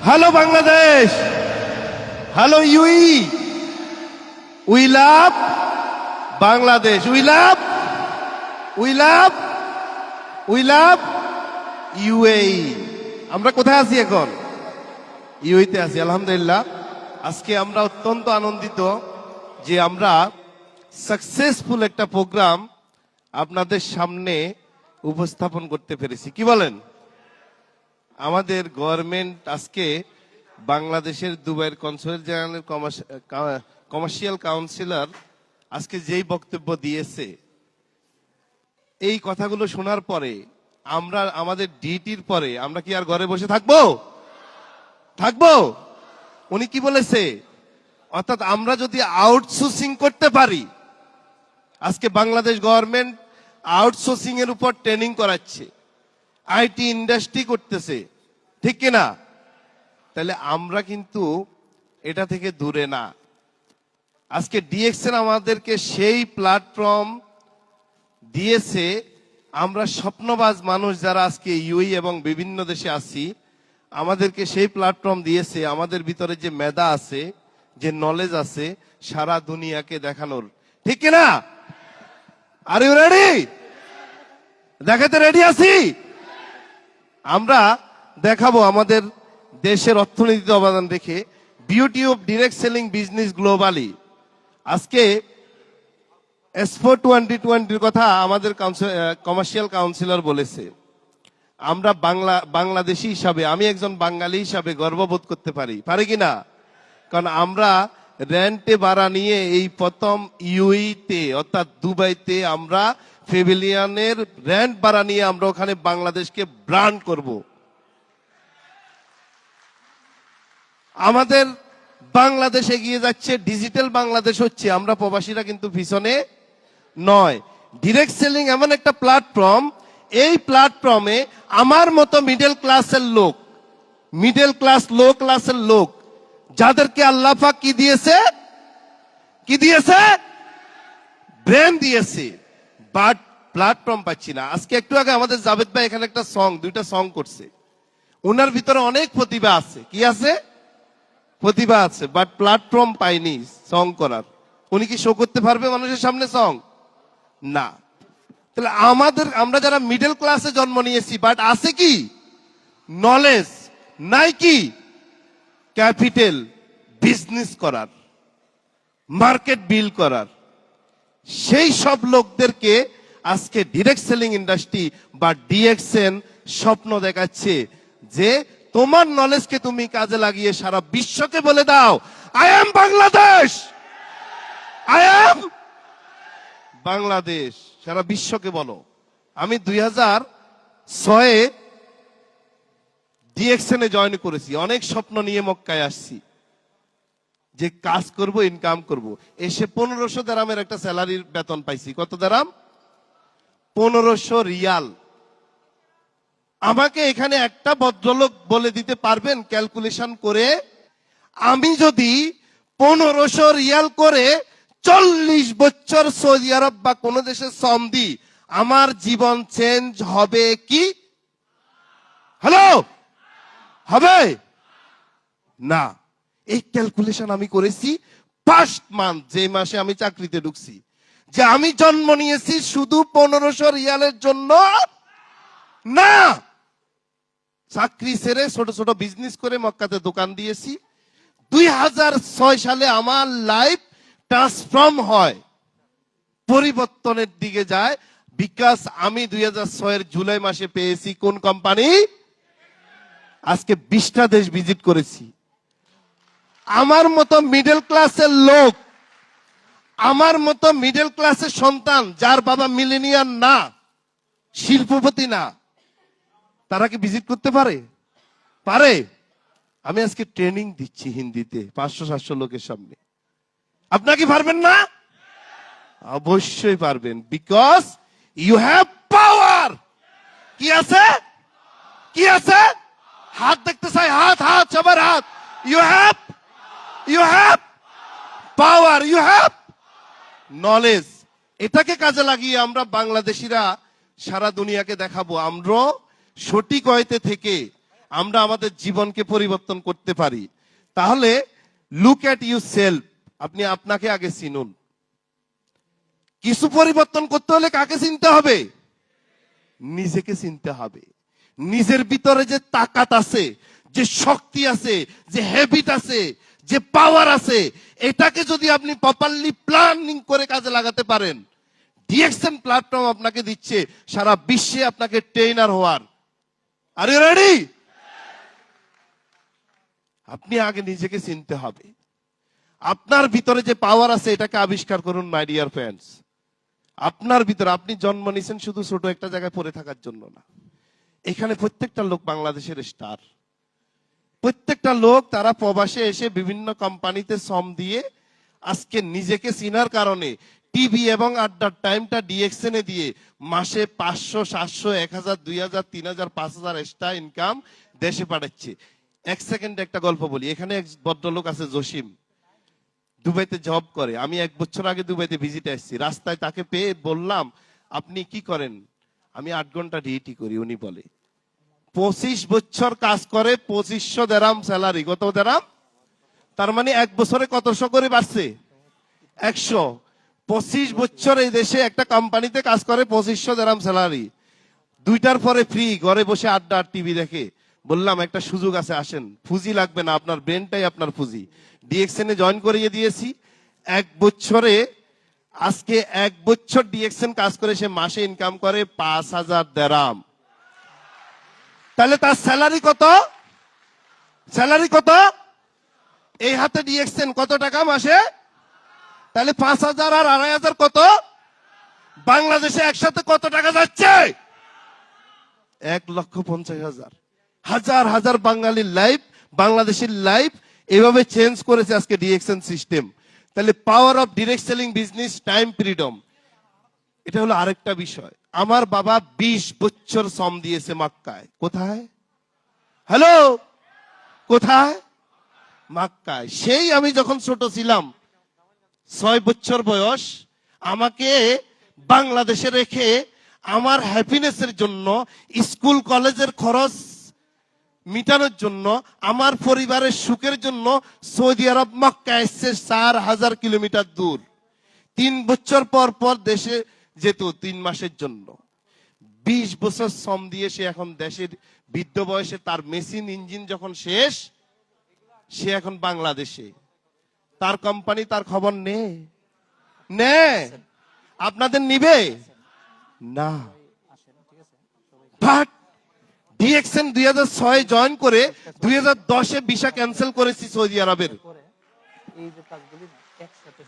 Hello Bangladesh, hello UE, we love Bangladesh, we love, we love, we love UAE. আমরা কোথায় আছি এখন? ইউইতে আছি। আলহামদুলিল্লাহ, আজকে আমরা অত্যন্ত আনন্দিত যে আমরা সাকসেসফুল একটা প্রোগ্রাম আপনাদের সামনে উপস্থাপন করতে পেরেছি। কি বলেন? আমাদের গভর্নমেন্ট আজকে বাংলাদেশের দুবাইয়ের কনসুলেট জেনারেল কমার্শিয়াল কাউন্সিলর আজকে যেই বক্তব্য দিয়েছে, এই কথাগুলো শোনার পরে আমরা আমাদের ডিটির পরে আমরা কি আর ঘরে বসে থাকবো? থাকবো? উনি কি বলেছে? অর্থাৎ আমরা যদি আউটসোর্সিং করতে পারি, আজকে বাংলাদেশ গভর্নমেন্ট আউটসোর্সিং এর উপর ট্রেনিং করাচ্ছে, আইটি ইন্ডাস্ট্রি করতেছে, ঠিক কিনা? তাহলে আমরা কিন্তু এটা থেকে দূরে না। আজকে ডিএক্সএন আমাদেরকে সেই প্ল্যাটফর্ম দিয়েছে, আমরা স্বপ্নবাজ মানুষ যারা আজকে ইউই এবং বিভিন্ন দেশে আছি, আমাদেরকে সেই প্ল্যাটফর্ম দিয়েছে আমাদের ভিতরে যে মেধা আছে, যে নলেজ আছে, সারা দুনিয়াকে দেখানোর, ঠিক কিনা? Are you ready? দেখাতে রেডি আছি? আমরা দেখাবো আমাদের দেশের অর্থনীতিতে অবদান রেখে beauty of direct selling business globally. আজকে এক্সপো 2020 কথা আমাদের কমার্শিয়াল কাউন্সিলর বলেছে। আমরা বাংলাদেশি হিসাবে, আমি একজন বাঙালি হিসাবে গর্ববোধ করতে পারি কিনা? কারণ আমরা রেন্টে ভাড়া নিয়ে এই প্রথম ইউইতে অর্থাৎ দুবাইতে আমরা প্যাভিলিয়নের রেন্ট ভাড়া নিয়ে আমরা ওখানে বাংলাদেশকে ব্র্যান্ড করব। আমাদের বাংলাদেশ এগিয়ে যাচ্ছে, ডিজিটাল বাংলাদেশ হচ্ছে, আমরা প্রবাসীরা কিন্তু পিছনে নয়। ডিরেক্ট সেলিং এমন একটা প্ল্যাটফর্ম, এই প্ল্যাটফর্মে আমার মতো মিডল ক্লাসের লোক, মিডল ক্লাস লো ক্লাসের লোক যাদেরকে আল্লাহ পাক কি দিয়েছে? কি দিয়েছে? ব্রেন দিয়েছে, বাট প্ল্যাটফর্ম পাচ্ছি না। আজকে একটু আগে আমাদের জাভেদ ভাই এখানে একটা দুইটা সং করছে, ওনার ভিতরে অনেক প্রতিভা আছে। কি আছে? প্রতিভা আছে, বাট প্ল্যাটফর্ম পাইনি সং করার। উনি কি শো করতে পারবে মানুষের সামনে সং? না। তাহলে আমরা যারা মিডল ক্লাসে জন্ম নিয়েছি, বাট আছে কি? নলেজ নাই, কি ক্যাপিটাল বিজনেস করার, মার্কেট বিল্ড করার, সেই সব লোকদেরকে আজকে ডিরেক্ট সেলিং ইন্ডাস্ট্রি বা ডিএক্সএন স্বপ্ন দেখাচ্ছে যে তোমার নলেজকে তুমি কাজে লাগিয়ে সারা বিশ্বকে বলে দাও, I am Bangladesh, I am Bangladesh. সারা বিশ্বকে বলো। আমি 2006 ডিএক্সএন এ জয়েন করেছি, অনেক স্বপ্ন নিয়ে মক্কায় আসছি যে কাজ করব, ইনকাম করব। এসে 1500 দিরহামের একটা স্যালারির বেতন পাইছি। কত দিরহাম? 1500 রিয়াল। আমাকে এখানে একটা ভদ্রলোক বলে দিতে পারবেন ক্যালকুলেশন করে, আমি যদি 1500 রিয়াল করে 40 বছর সৌদি আরব বা কোন দেশে শ্রম দিই, আমার জীবন চেঞ্জ হবে কি? হ্যালো, হবে না। এই ক্যালকুলেশন আমি করেছি ফার্স্ট মান্থ, যে মাসে আমি চাকরিতে ঢুকছি, যে আমি জন্ম নিয়েছি শুধু 1500 রিয়ালের জন্য না। চাকরি ছেড়ে ছোট ছোট বিজনেস করে মক্কাতে দোকান দিয়েছি। 2006 সালে আমার লাইফ ট্রান্সফর্ম হয়, পরিবর্তনের দিকে যায়, বিকজ আমি 2006 জুলাই মাসে পেয়েছি কোন কোম্পানি? আজকে 20টা দেশ ভিজিট করেছি। আমার মতো মিডল ক্লাসের লোক, আমার মতো মিডল ক্লাসের সন্তান যার বাবা মিলেনিয়ার না, শিল্পপতি না, তারা কি ভিজিট করতে পারে? পারে? আমি আজকে ট্রেনিং দিচ্ছি হিন্দিতে 500-700 লোকের সামনে। আপনারা কি পারবেন না? অবশ্যই পারবেন, বিকজ ইউ হ্যাভ পাওয়ার। কি আছে? কি আছে? হাত দেখতে চাই, হাত, হাত, সবার হাত। You have power, you have knowledge. এটাকে কাজে লাগিয়ে আমরা বাংলাদেশিরা সারা দুনিয়াকে দেখাবো আমরা সঠিক ওয়েতে থেকে আমরা আমাদের জীবনকে পরিবর্তন করতে পারি। তাহলে লুক এট ইউ সেলফ, আপনি আপনাকে আগে চিনুন। কিছু পরিবর্তন করতে হলে কাকে চিনতে হবে? নিজেকে চিনতে হবে। নিজের ভিতরে যে তাকাত আছে, যে শক্তি আছে, যে হ্যাবিট আছে, যে পাওয়ার আছে, এটাকে যদি আপনি প্রপারলি প্ল্যানিং করে কাজে লাগাতে পারেন, ডিএক্সএন প্ল্যাটফর্ম আপনাকে দিচ্ছে সারা বিশ্বে আপনাকে ট্রেনার হওয়ার। Are you ready? আপনি আগে নিজেকে চিনতে হবে। আপনার ভিতরে যে পাওয়ার আছে এটাকে আবিষ্কার করুন মাই ডিয়ার ফ্রেন্ডস। আপনার ভিতরে, আপনি জন্ম নিয়েছেন শুধু ছোট একটা জায়গায় পড়ে থাকার জন্য না। এখানে প্রত্যেকটা লোক বাংলাদেশের স্টার। প্রত্যেকটা লোক তারা প্রবাসে এসে বিভিন্ন কোম্পানিতে শ্রম দিয়ে আজকে নিজেকে চিনার কারণে টিভি এবং আড্ডার টাইমটা ডিএক্সএন এ দিয়ে মাসে 500, 700, 1000, 2000, 3000, 5000 এক্সট্রা ইনকাম দেশে পাঠাচ্ছে। এক সেকেন্ডে একটা গল্প বলি। এখানে এক ভদ্রলোক আছে জসিম, দুবাইতে জব করে। আমি 1 বছর আগে দুবাইতে ভিজিটে আসছি। রাস্তায় তাকে পেয়ে বললাম, আপনি কি করেন? আমি 8 ঘন্টা ডিউটি করি। উনি বলে 25 বছর কাজ করে, 2500 দেরাম স্যালারি। কত দেরাম? তার মানে 1 বছরে কতশো করে বাড়ছে? 100। 25 বছর এই দেশে একটা কোম্পানিতে কাজ করে, 2500 দেরাম স্যালারি। 2টার পরে ফ্রি, ঘরে বসে আড্ডা আর টিভি দেখে। বললাম একটা সুযোগ আছে, আসেন। পুঁজি লাগবে না, আপনার ব্রেনটাই আপনার পুঁজি। ডিএক্সএন এ জয়েন করিয়ে দিয়েছি। 1 বছরে, আজকে 1 বছর ডিএক্সএন কাজ করে সে মাসে ইনকাম করে 5000 দেরাম। তাহলে তার স্যালারি কত? স্যালারি কত? এই হাতে ডিএক্সএন কত টাকা মাসে? তাহলে 5000 আর 2500 কত? বাংলাদেশে একসাথে কত টাকা যাচ্ছে? 1,50,000। হাজার হাজার বাঙালির লাইফ, বাংলাদেশের লাইফ এভাবে চেঞ্জ করেছে আজকে ডিএক্সএন সিস্টেম। তাহলে পাওয়ার of direct selling business, time freedom, এটা হলো আরেকটা বিষয়। আমার বাবা 20 বছর শ্রম দিয়েছে মক্কায়। কোথায়? হ্যালো, কোথায়? মক্কায়। সেই আমি যখন ছোট ছিলাম, 6 বছর বয়স, আমাকে বাংলাদেশে রেখে আমার হ্যাপিনেসের জন্য, স্কুল কলেজের খরচ মিটানোর জন্য, আমার পরিবারের সুখের জন্য সৌদি আরব মক্কা এসছে 4000 কিলোমিটার দূর। 3 বছর পর পর দেশে যেত 3 মাসের জন্য। 20 বছর শ্রম দিয়ে সে এখন দেশের বৃদ্ধ বয়সে, তার মেশিন ইঞ্জিন যখন শেষ, সে এখন বাংলাদেশে। তার কোম্পানি তার খবর নে আপনাদের নিবে না। বাট ডিএক্সএন 2006 জয়েন করে 2010-এ ভিসা ক্যান্সেল করেছি সৌদি আরবের।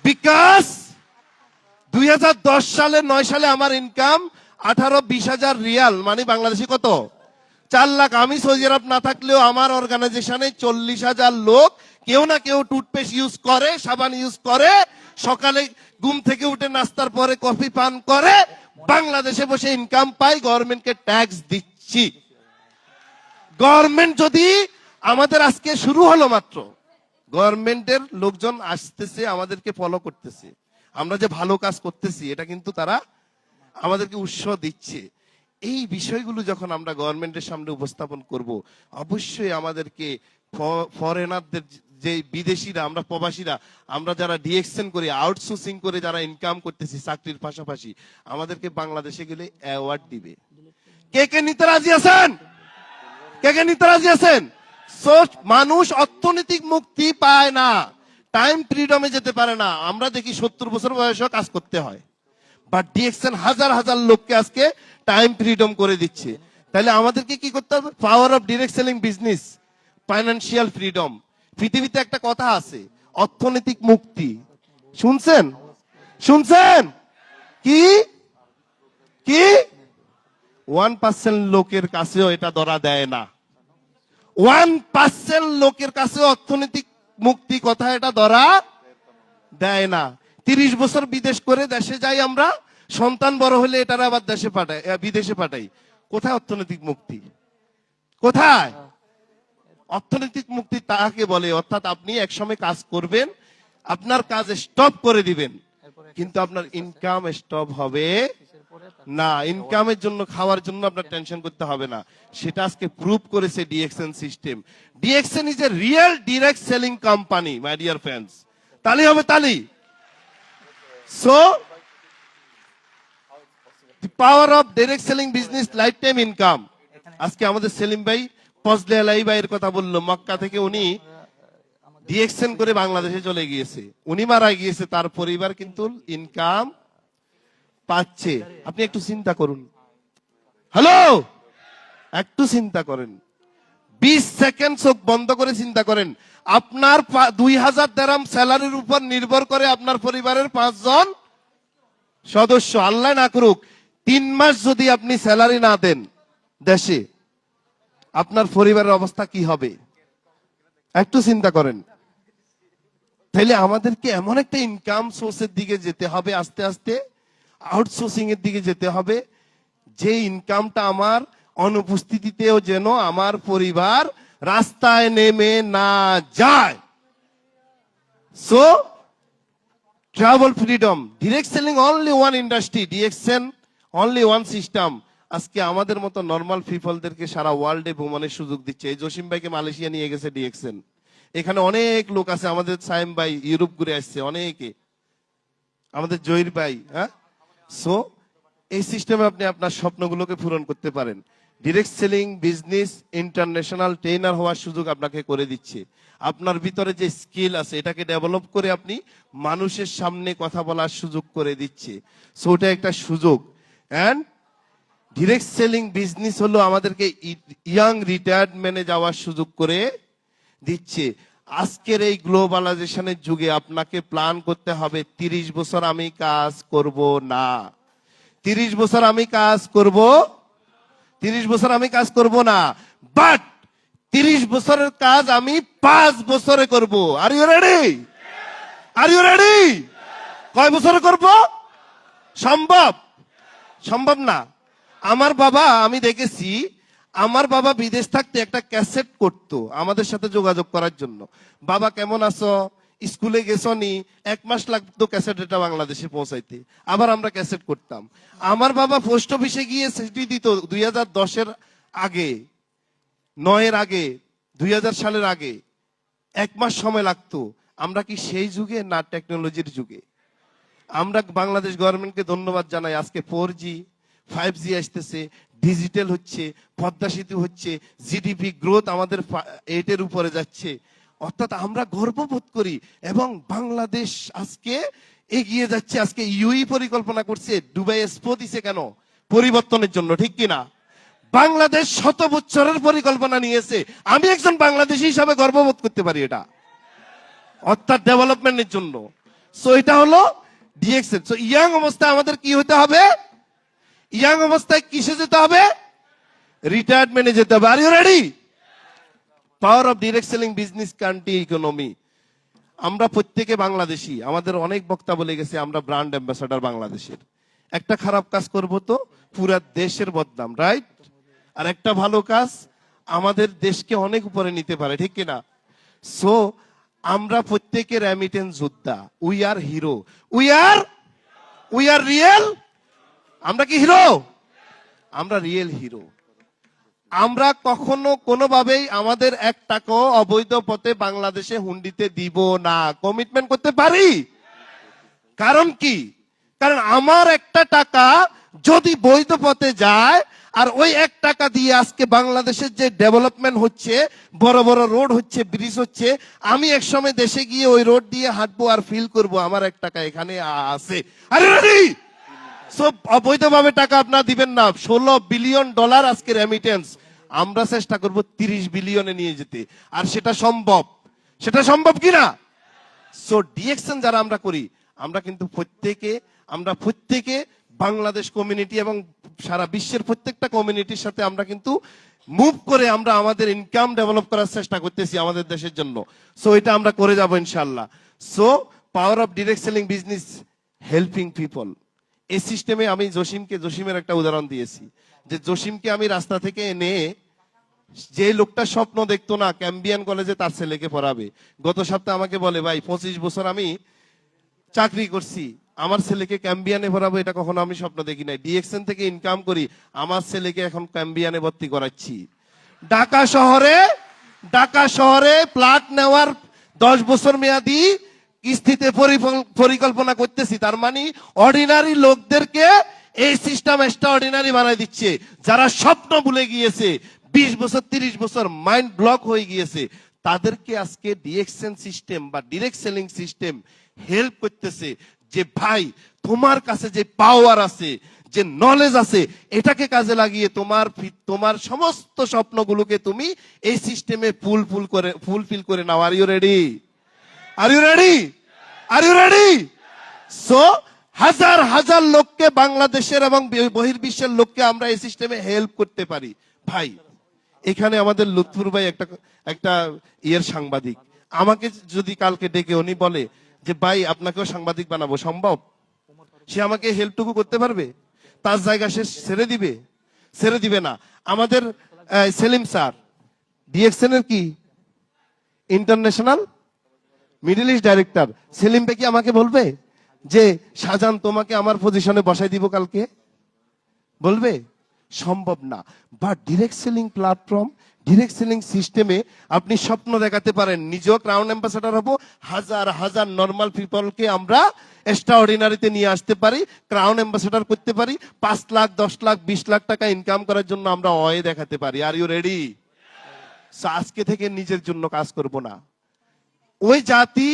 বিকজ 2010 সালে 9 সালে আমার ইনকাম 18-20 হাজার রিয়াল, মানে বাংলাদেশি কত? 4 লাখ। আমি সৌদি আরব না থাকলেও আমার অর্গানাইজেশনে 40,000 লোক কেউ না কেউ টুথপেস্ট ইউজ করে, সাবান ইউজ করে, সকালে ঘুম থেকে উঠে নাস্তার পরে কফি পান করে, বাংলাদেশে বসে ইনকাম পাই, গভর্নমেন্টকে ট্যাক্স দিচ্ছি। গভর্নমেন্ট যদি আমাদের, আজকে শুরু হলো মাত্র, গভর্নমেন্টের লোকজন আসতেছে, আমাদেরকে ফলো করতেছে, আমরা যে ভালো কাজ করতেছি এটা কিন্তু তারা আমাদেরকে উৎসাহ দিচ্ছে। এই বিষয়গুলো যখন আমরা গভর্নমেন্টের সামনে উপস্থাপন করব, অবশ্যই আমাদেরকে ফরেনারদের, যে বিদেশিরা, আমরা প্রবাসীরা, আমরা যারা ডিএক্সএন করে, আউটসোর্সিং করে যারা ইনকাম করতেছি চাকরির পাশাপাশি, আমাদেরকে বাংলাদেশে গেলে অ্যাওয়ার্ড দিবে। কে কে নিতে রাজি আছেন? কে কে নিতে রাজি আছেন? মানুষ অর্থনৈতিক মুক্তি পায় না, টাইম ফ্রিডমে যেতে পারে না। আমরা দেখি 70 বছর বয়সেও কাজ করতে হয়, বাট ডিএক্সএন হাজার হাজার লোককে আজকে টাইম ফ্রিডম করে দিচ্ছে। তাহলে আমাদেরকে কি করতে হবে? পাওয়ার of direct selling business, financial freedom. পৃথিবীতে একটা কথা আছে, অর্থনৈতিক মুক্তি। শুনছেন? শুনছেন? কি কি 1% লোকের কাছেও এটা ধরা দেয় না। 1% লোকের কাছে অর্থনৈতিক মুক্তি কথা এটা ধরা দেয় না। 30 বছর বিদেশ করে দেশে যাই আমরা, সন্তান বড় হলে এটার আবার দেশে পাঠাই, বিদেশে পাঠাই। কোথায় অর্থনৈতিক মুক্তি? কোথায় অর্থনৈতিক মুক্তি? তাকে বলে, অর্থাৎ আপনি একসময় কাজ করবেন, আপনার কাজ স্টপ করে দিবেন, কিন্তু আপনার ইনকাম স্টপ হবে না, ইনকামের জন্য, খাওয়ার জন্য আপনার টেনশন করতে হবে না। সেটা আজকে প্রুভ করেছে DXN system. DXN is a real direct selling company, my dear friends. তালি হবে তালি। So the power of direct selling business life time income. আজকে আমাদের সেলিম ভাই ফজলে আলাই ভাইয়ের কথা বললো, মক্কা থেকে উনি ডিএক্সএন করে বাংলাদেশে চলে গিয়েছে, উনি মারা গিয়েছে, তার পরিবার কিন্তু ইনকাম পাচ্ছে। আপনি একটু চিন্তা করুন, হ্যালো, একটু চিন্তা করেন, 20 সেকেন্ড চোখ বন্ধ করে চিন্তা করেন। আপনার 2000 দিরহাম স্যালারির উপর নির্ভর করে আপনার পরিবারের 5 জন সদস্য। আল্লাহ না করুক 3 মাস যদি আপনি স্যালারি না দেন দেশে, আপনার পরিবারের অবস্থা কি হবে একটু চিন্তা করেন। তাইলে আমাদেরকে এমন একটা ইনকাম সোর্সের দিকে যেতে হবে, আস্তে আস্তে আউটসোর্সিং এর দিকে যেতে হবে, যে ইনকামটা আমার অনুপস্থিতিতেও যেন আমার পরিবার রাস্তায় নেমে না যায়। So travel freedom, direct selling only one industry, DXN only one system. আজকে আমাদের মতো নর্মাল পিপলদেরকে সারা ওয়ার্ল্ডে ভ্রমণের সুযোগ দিচ্ছে। এই জসিম ভাইকে মালয়েশিয়া নিয়ে গেছে ডিএক্সএন। এখানে অনেক লোক আছে, আমাদের সাইম ভাই ইউরোপ ঘুরে আসছে অনেকে, আমাদের জহির ভাই। হ্যাঁ, সো এই সিস্টেমে আপনি আপনার স্বপ্নগুলোকে পূরণ করতে পারেন। Direct selling business international trainer হওয়ার সুযোগ আপনাকে করে দিচ্ছে। আপনার ভিতরে যে স্কিল আছে এটাকে ডেভেলপ করে আপনি মানুষের সামনে কথা বলার সুযোগ করে দিচ্ছে। সো এটা একটা সুযোগ। এন্ড ডিরেক্ট সেলিং বিজনেস হলো আমাদেরকে ইয়াং রিটায়ারমেন্টে যাওয়ার সুযোগ করে দিচ্ছে। আজকের এই গ্লোবালাইজেশনের যুগে আপনাকে প্ল্যান করতে হবে 30 বছর আমি কাজ করব না, 30 বছর আমি কাজ করব, 30 বছর আমি কাজ করব না, বাট 30 বছরের কাজ আমি 5 বছরে করব। Are you ready? Are you ready? কয় বছরে করব? সম্ভব? সম্ভব না। আমার বাবা, আমি দেখেছি, আমার বাবা বিদেশ থাকতে একটা ক্যাসেট করতো আমাদের সাথে যোগাযোগ করার জন্য। বাবা কেমন আছো, স্কুলে গেছো নি, 1 মাস লাগতো ক্যাসেট এটা বাংলাদেশে পৌঁছাইতে। আবার আমরা ক্যাসেট করতাম। আমার বাবা পোস্ট অফিসে গিয়ে চিঠি দিত 2010-এর আগে, 9-এর আগে, 2000 সালের আগে 1 মাস সময় লাগতো। আমরা কি সেই যুগে? না, টেকনোলজির যুগে। আমরা বাংলাদেশ গভর্নমেন্টকে ধন্যবাদ জানাই, আজকে 4G 5G আসতেছে, ডিজিটাল হচ্ছে, পদ্মা সেতু হচ্ছে, জিডিপি গ্রোথ আমাদের 8-এর উপরে যাচ্ছে। অর্থাৎ আমরা গর্ববোধ করি এবং বাংলাদেশ আজকে এগিয়ে যাচ্ছে। আজকে ইউই পরিকল্পনা করছে, দুবাই এক্সপো দিছে কেন? পরিবর্তনের জন্য, ঠিক কিনা? বাংলাদেশ 100 বছরের পরিকল্পনা নিয়েছে। আমি একজন বাংলাদেশী হিসাবে গর্ববোধ করতে পারি এটা, অর্থাৎ ডেভেলপমেন্টের জন্য। সো এটা হলো ডিএক্সএন। সো ইয়াং অবস্থায় আমাদের কি হতে হবে? ইয়াং অবস্থায় কিসে যেতে হবে? রিটায়ারমেন্টে যেতে হবে। Are you ready? Power of direct selling business country economy. আমরা প্রত্যেকে বাংলাদেশী, আমাদের অনেক বক্তা বলে গেছে আমরা ব্র্যান্ড অ্যাম্বাসাডার বাংলাদেশের। একটা খারাপ কাজ করব তো পুরা দেশের বদনাম, রাইট? আর একটা ভালো কাজ আমাদের দেশকে অনেক উপরে নিতে পারে, ঠিক কিনা? সো আমরা প্রত্যেকে রেমিটেন্স যোদ্ধা। We are hero, we are real. আমরা কি হিরো? আমরা রিয়েল হিরো। আমরা কখনো কোনোভাবেই আমাদের 1 টাকাও অবৈধ পথে বাংলাদেশে হুন্ডিতে দিব না। কমিটমেন্ট করতে পারি? কারণ কি? কারণ আমার 1টা টাকা যদি বৈধ পথে যায়, আর ওই 1 টাকা দিয়ে আজকে বাংলাদেশের যে ডেভেলপমেন্ট হচ্ছে, বড় বড় রোড হচ্ছে, ব্রিজ হচ্ছে, আমি একসময় দেশে গিয়ে ওই রোড দিয়ে হাঁটবো আর ফিল করব আমার 1 টাকা এখানে আছে। আরে রেডি? সব অবৈধভাবে টাকা আপনারা দিবেন না। $16 বিলিয়ন আজকে রেমিটেন্স। আমরা চেষ্টা করব 30 বিলিয়নে নিয়ে যেতে। আর সেটা সম্ভব, সেটা সম্ভব কিনা? সো ডিএক্সএন যারা আমরা করি, আমরা কিন্তু প্রত্যেকে বাংলাদেশ কমিউনিটি এবং সারা বিশ্বের প্রত্যেকটা কমিউনিটির সাথে আমরা কিন্তু মুভ করে আমরা আমাদের ইনকাম ডেভেলপ করার চেষ্টা করতেছি আমাদের দেশের জন্য। সো এটা আমরা করে যাব ইনশাআল্লাহ। So power of direct selling business helping people. এই সিস্টেমে আমি জসিমের একটা উদাহরণ দিয়েছি, যে জসিমকে আমি রাস্তা থেকে এনে, যে লোকটা স্বপ্ন দেখতো না ক্যাম্বিয়ান কলেজে তার ছেলেকে পড়াবে, গত সপ্তাহে আমাকে বলে, ভাই 25 বছর আমি চাকরি করছি, আমার ছেলেকে ক্যাম্বিয়ানে ভরাবো এটা কখনো আমি স্বপ্ন দেখি নাই। ডিএক্সএন থেকে ইনকাম করি, আমার ছেলেকে এখন ক্যাম্বিয়ানে ভর্তি করাচ্ছি। ঢাকা শহরে প্লট নেওয়ার 10 বছর মেয়াদি কিস্তিতে পরিকল্পনা করতেছি। তার মানে অর্ডিনারি লোকদেরকে এই সিস্টেম এক্সট্রা অর্ডিনারি বানাই দিচ্ছে। যারা স্বপ্ন ভুলে গিয়েছে, 20 বছর 30 বছর মাইন্ড ব্লক হয়ে গিয়েছে, তাদেরকে আজকে ডিএক্সএন সিস্টেম বা ডিরেক্ট সেলিং সিস্টেম হেল্প করতেছে যে ভাই তোমার কাছে যে পাওয়ার আছে, যে নলেজ আছে, এটাকে কাজে লাগিয়ে তোমার সমস্ত স্বপ্নগুলোকে তুমি এই সিস্টেমে ফুলফিল করে নাও। Are you ready? Are you ready? Are you ready? So হাজার হাজার লোককে, বাংলাদেশের এবং বহির্বিশ্বের লোককে আমরা এই সিস্টেমে হেল্প করতে পারি। ভাই এখানে আমাদের লুৎফুর ভাই একটা সাংবাদিক, আমাকে যদি কালকে ডেকে উনি বলে যে ভাই আপনাকেও সাংবাদিক বানাবো, সম্ভব? সে আমাকে হেল্পটুকু করতে পারবে? তার জায়গা সে ছেড়ে দিবে? ছেড়ে দিবে না। আমাদের সেলিম স্যার ডিএক্সএন এর কি international Middle East director, Selim ভাই কি আমাকে বলবে যে শাহজাহান তোমাকে আমার পজিশনে বসাই দিব কালকে? বলবে? সম্ভব না। But direct selling platform, direct selling সিস্টেমে আপনি স্বপ্ন দেখাতে পারেন, নিজেও ক্রাউন অ্যাম্বাসেডর হবো, হাজার হাজার নর্মাল পিপলকে আমরা এক্সট্রা অর্ডিনারিতে নিয়ে আসতে পারি, ক্রাউন অ্যাম্বাসেডর করতে পারি, 5 লাখ 10 লাখ 20 লাখ টাকা ইনকাম করার জন্য আমরা ওয়ে দেখাতে পারি। Are you ready? আজকে থেকে নিজের জন্য কাজ করব না। ওই জাতি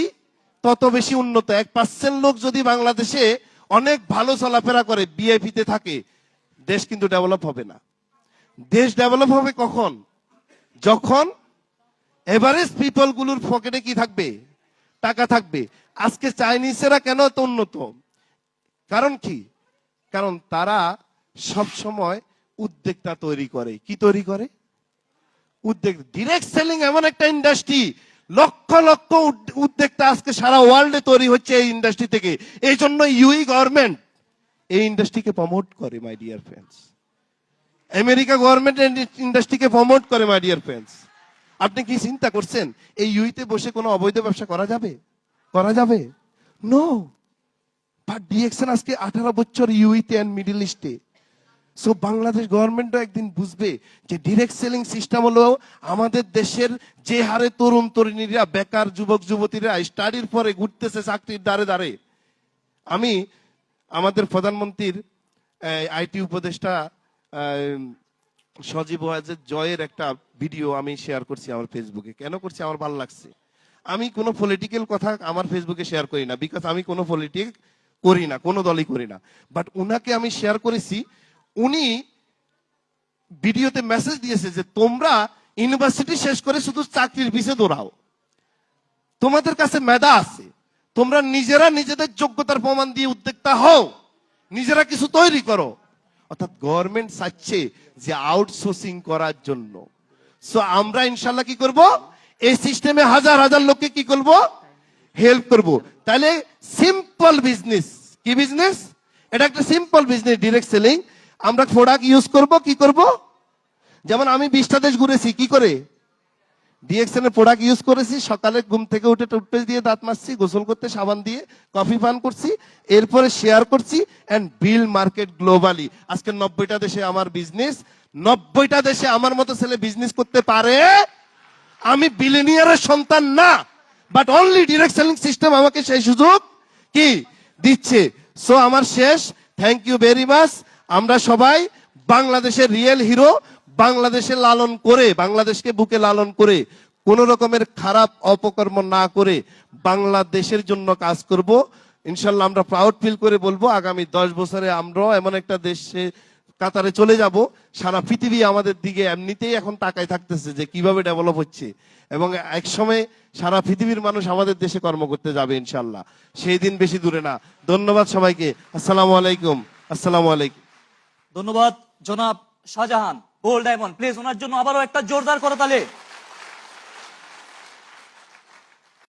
তত বেশি উন্নত। 1% লোক যদি বাংলাদেশে অনেক ভালো চলাফেরা করে, বিআইপিতে থাকে, দেশ কিন্তু ডেভেলপ হবে না। দেশ ডেভেলপ হবে কখন? যখন এভারেজ পিপল গুলোর পকেটে কি থাকবে? টাকা থাকবে। আজকে চাইনিজেরা কেন এত উন্নত? কারণ কি? কারণ তারা সব সময় উদ্যোক্তা তৈরি করে। কি তৈরি করে? উদ্যোগ। ডিরেক্ট সেলিং এমন একটা ইন্ডাস্ট্রি, লক্ষ লক্ষ উদ্যোক্তা আজকে সারা ওয়ার্ল্ডে তৈরি হচ্ছে এই ইন্ডাস্ট্রি থেকে। এই জন্য ইউই গভর্নমেন্ট এই ইন্ডাস্ট্রিকে প্রমোট করে, my dear friends. America government ইন্ডাস্ট্রিকে প্রমোট করে, মাই ডিয়ার ফ্রেন্ডস। আপনি কি চিন্তা করছেন এই ইউইতে বসে কোনো অবৈধ ব্যবসা করা যাবে? করা যাবে? নো। বাট ডিএক্সএন আজকে 18 বছর ইউইতে এন্ড মিডল ইস্টে। সো বাংলাদেশ গভর্নমেন্টও একদিন বুঝবে যে ডিরেক্ট সেলিং সিস্টেম হলো আমাদের দেশের যে হারে তরুণ তরুণীরা, বেকার যুবক যুবতীরা স্টাডির পরে ঘুরতেছে চাকরির দ্বারে দ্বারে। আমি আমাদের প্রধানমন্ত্রীর আইটি উপদেষ্টা সজীব ওয়াজেদ জয়ের একটা ভিডিও আমি শেয়ার করছি আমার ফেসবুকে। কেন করছি? আমার ভালো লাগছে। আমি কোনো পলিটিক্যাল কথা আমার ফেসবুকে শেয়ার করি না, বিকজ আমি কোনো পলিটিক্স করি না, কোনো দলই করি না। বাট উনাকে আমি শেয়ার করেছি। উনি ভিডিওতে মেসেজ দিয়েছে যে তোমরা ইউনিভার্সিটি শেষ করে শুধু চাকরির পিছে দৌড়াও, তোমাদের কাছে মেধা আছে, তোমরা নিজেরা নিজেদের যোগ্যতার প্রমাণ দিয়ে উদ্যোক্তা হও, নিজেরা কিছু তৈরি করো। অর্থাৎ গভর্নমেন্ট চাচ্ছে যে আউটসোর্সিং করার জন্য। সো আমরা ইনশাল্লাহ কি করব? এই সিস্টেমে হাজার হাজার লোককে কি করব? হেল্প করব। তাহলে সিম্পল বিজনেস। কি বিজনেস? এটা একটা সিম্পল বিজনেস, ডিরেক্ট সেলিং। আমরা প্রোডাক্ট ইউজ করব, কি করব? যেমন আমি 20টা দেশ ঘুরেছি, কি করে? ডিএক্সএন এর প্রোডাক্ট ইউজ করেছি। সকালে ঘুম থেকে উঠে টুথপেস্ট দিয়ে দাঁত মাজছি, গোসল করতে সাবান দিয়ে কফি পান করছি, এরপরে শেয়ার করছি এন্ড বিল মার্কেট গ্লোবালি। আজকে 90টা দেশে আমার বিজনেস। 90টা দেশে আমার মতো ছেলে বিজনেস করতে পারে। আমি বিলিনিয়ারের সন্তান না, but only direct selling system আমাকে সেই সুযোগ কি দিচ্ছে। সো আমার শেষ। Thank you very much. আমরা সবাই বাংলাদেশের রিয়েল হিরো। বাংলাদেশে লালন করে, বাংলাদেশকে বুকে লালন করে, কোন রকমের খারাপ অপকর্ম না করে বাংলাদেশের জন্য কাজ করব। ইনশাল্লাহ আমরা প্রাউড ফিল করে বলবো আগামী 10 বছরে আমরাও এমন একটা দেশে কাতারে চলে যাব। সারা পৃথিবী আমাদের দিকে এমনিতেই এখন তাকায় থাকতেছে যে কিভাবে ডেভেলপ হচ্ছে, এবং এক সময় সারা পৃথিবীর মানুষ আমাদের দেশে কর্ম করতে যাবে ইনশাল্লাহ। সেই দিন বেশি দূরে না। ধন্যবাদ সবাইকে। আসসালামু আলাইকুম। আসসালামু আলাইকুম। ধন্যবাদ জনাব শাহজাহান গোল্ড ডায়মন্ড। প্লিজ ওনার জন্য আবারও একটা জোরদার করতালি।